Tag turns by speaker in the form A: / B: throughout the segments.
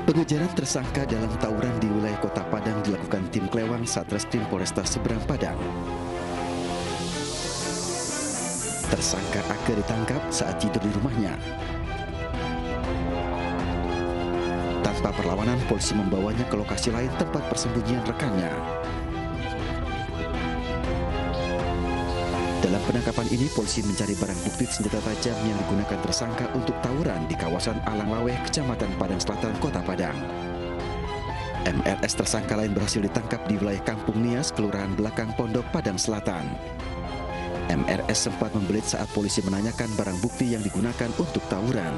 A: Pengejaran tersangka dalam tawuran di wilayah Kota Padang dilakukan tim Klewang Satreskrim Polresta Seberang Padang. Tersangka Ake ditangkap saat tidur di rumahnya. Tanpa perlawanan, polisi membawanya ke lokasi lain tempat persembunyian rekannya. Dalam penangkapan ini, polisi mencari barang bukti senjata tajam yang digunakan tersangka untuk tawuran di kawasan Alanglaweh, Kecamatan Padang Selatan, Kota Padang. MRS tersangka lain berhasil ditangkap di wilayah Kampung Nias, Kelurahan Belakang Pondok, Padang Selatan. MRS sempat membelit saat polisi menanyakan barang bukti yang digunakan untuk tawuran.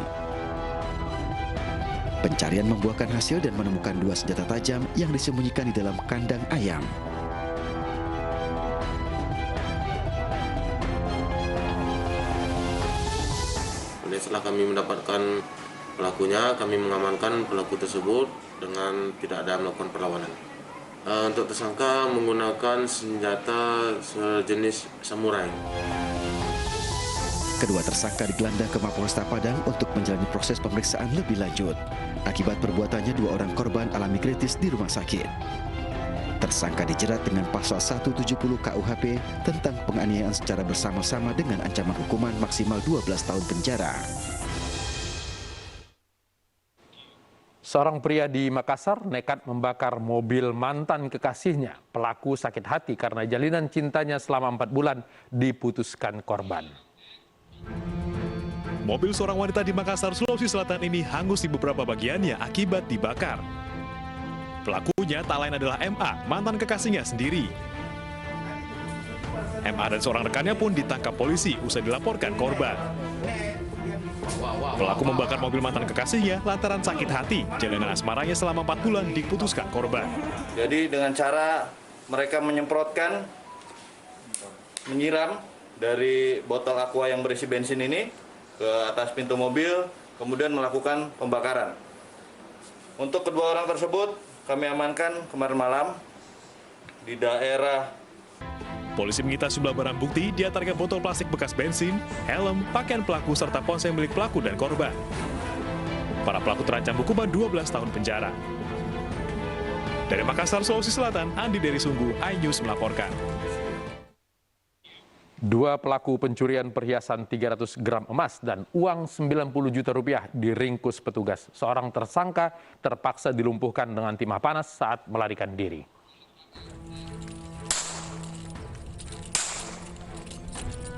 A: Pencarian membuahkan hasil dan menemukan 2 senjata tajam yang disembunyikan di dalam kandang ayam.
B: Setelah kami mendapatkan pelakunya, kami mengamankan pelaku tersebut dengan tidak ada melakukan perlawanan. Untuk tersangka menggunakan senjata sejenis samurai.
A: Kedua tersangka digelandang ke Mapolresta Padang untuk menjalani proses pemeriksaan lebih lanjut. Akibat perbuatannya, 2 orang korban alami kritis di rumah sakit. Tersangka dijerat dengan pasal 170 KUHP tentang penganiayaan secara bersama-sama dengan ancaman hukuman maksimal 12 tahun penjara.
C: Seorang pria di Makassar nekat membakar mobil mantan kekasihnya. Pelaku sakit hati karena jalinan cintanya selama 4 bulan diputuskan korban.
D: Mobil seorang wanita di Makassar, Sulawesi Selatan ini hangus di beberapa bagiannya akibat dibakar. Pelakunya tak lain adalah MA, mantan kekasihnya sendiri. MA dan seorang rekannya pun ditangkap polisi usai dilaporkan korban. Pelaku membakar mobil mantan kekasihnya lantaran sakit hati. Jalinan asmaranya selama 4 bulan diputuskan korban.
E: Jadi dengan cara mereka menyemprotkan, menyiram dari botol aqua yang berisi bensin ini ke atas pintu mobil, kemudian melakukan pembakaran. Untuk kedua orang tersebut kami amankan kemarin malam di daerah.
D: Polisi menyita sejumlah barang bukti, di antaranya botol plastik bekas bensin, helm, pakaian pelaku, serta ponsel milik pelaku dan korban. Para pelaku terancam hukuman 12 tahun penjara. Dari Makassar, Sulawesi Selatan, Andi Dari Sungguh, iNews melaporkan.
C: 2 pelaku pencurian perhiasan 300 gram emas dan uang 90 juta rupiah diringkus petugas. Seorang tersangka terpaksa dilumpuhkan dengan timah panas saat melarikan diri.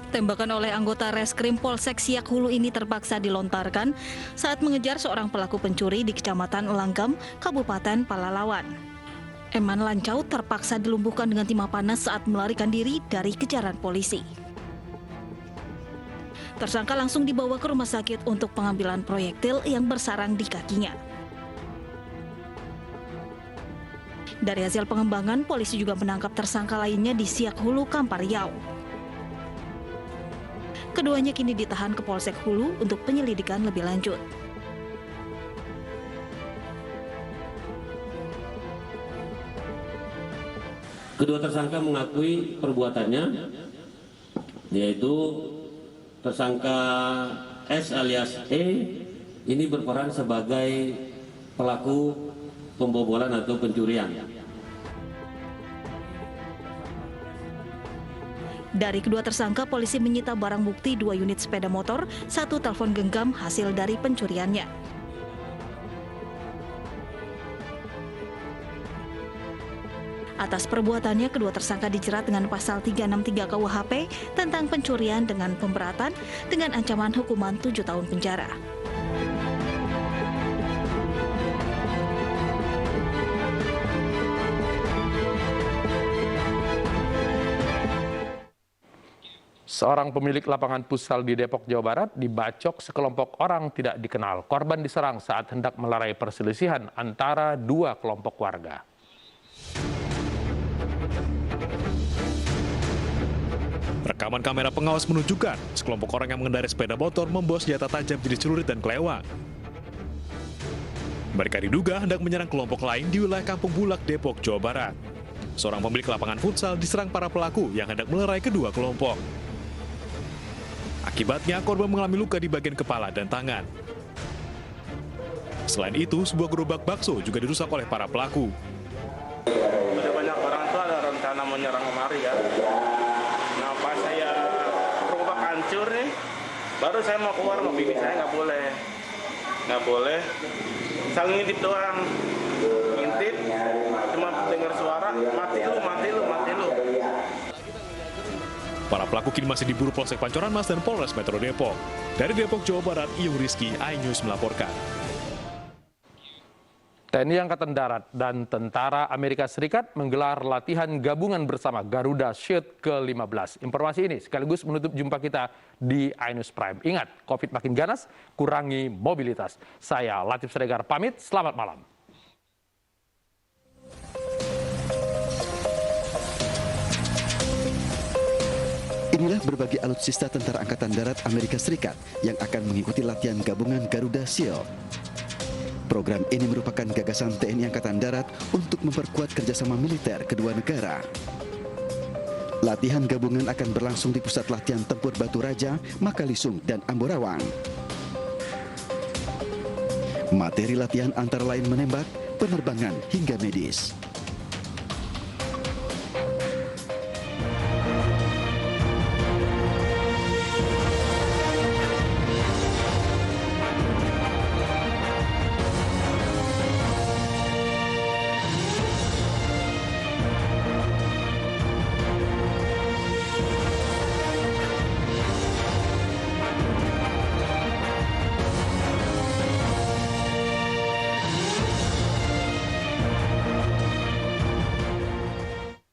F: Tembakan oleh anggota Reskrim Polsek Siak Hulu ini terpaksa dilontarkan saat mengejar seorang pelaku pencuri di Kecamatan Langgam, Kabupaten Palalawan. Eman Lancau terpaksa dilumpuhkan dengan timah panas saat melarikan diri dari kejaran polisi. Tersangka langsung dibawa ke rumah sakit untuk pengambilan proyektil yang bersarang di kakinya. Dari hasil pengembangan, polisi juga menangkap tersangka lainnya di Siak Hulu, Kampar Riau. Keduanya kini ditahan ke Polsek Hulu untuk penyelidikan lebih lanjut.
G: Kedua tersangka mengakui perbuatannya, yaitu tersangka S alias E ini berperan sebagai pelaku pembobolan atau pencurian.
F: Dari kedua tersangka, polisi menyita barang bukti 2 unit sepeda motor, 1 telepon genggam hasil dari pencuriannya. Atas perbuatannya, kedua tersangka dijerat dengan pasal 363 KUHP tentang pencurian dengan pemberatan dengan ancaman hukuman 7 tahun penjara.
C: Seorang pemilik lapangan futsal di Depok, Jawa Barat dibacok sekelompok orang tidak dikenal. Korban diserang saat hendak melerai perselisihan antara 2 kelompok warga.
D: Rekaman kamera pengawas menunjukkan sekelompok orang yang mengendarai sepeda motor membawa senjata tajam jenis celurit dan kelewang. Mereka diduga hendak menyerang kelompok lain di wilayah Kampung Bulak, Depok, Jawa Barat. Seorang pemilik lapangan futsal diserang para pelaku yang hendak melerai kedua kelompok. Akibatnya korban mengalami luka di bagian kepala dan tangan. Selain itu, sebuah gerobak bakso juga dirusak oleh para pelaku.
H: Ada banyak orang tuh ada rencana menyerang kemari ya. Nah pas saya gerobak hancur nih, baru saya mau keluar, mau bikin saya nggak boleh. Saya ngintip doang, ngintip, cuma dengar suara mati lu.
D: Para pelaku kini masih diburu Polsek Pancoran Mas dan Polres Metro Depok. Dari Depok, Jawa Barat, Iyung Rizky, iNews melaporkan.
C: TNI Angkatan Darat dan Tentara Amerika Serikat menggelar latihan gabungan bersama Garuda Shield ke-15. Informasi ini sekaligus menutup jumpa kita di iNews Prime. Ingat, COVID makin ganas, kurangi mobilitas. Saya Latif Siregar pamit, selamat malam.
A: Inilah berbagai alutsista Tentara Angkatan Darat Amerika Serikat yang akan mengikuti latihan gabungan Garuda Shield. Program ini merupakan gagasan TNI Angkatan Darat untuk memperkuat kerjasama militer kedua negara. Latihan gabungan akan berlangsung di pusat latihan tempur Batu Raja, Makalisung, dan Amborawang. Materi latihan antara lain menembak, penerbangan, hingga medis.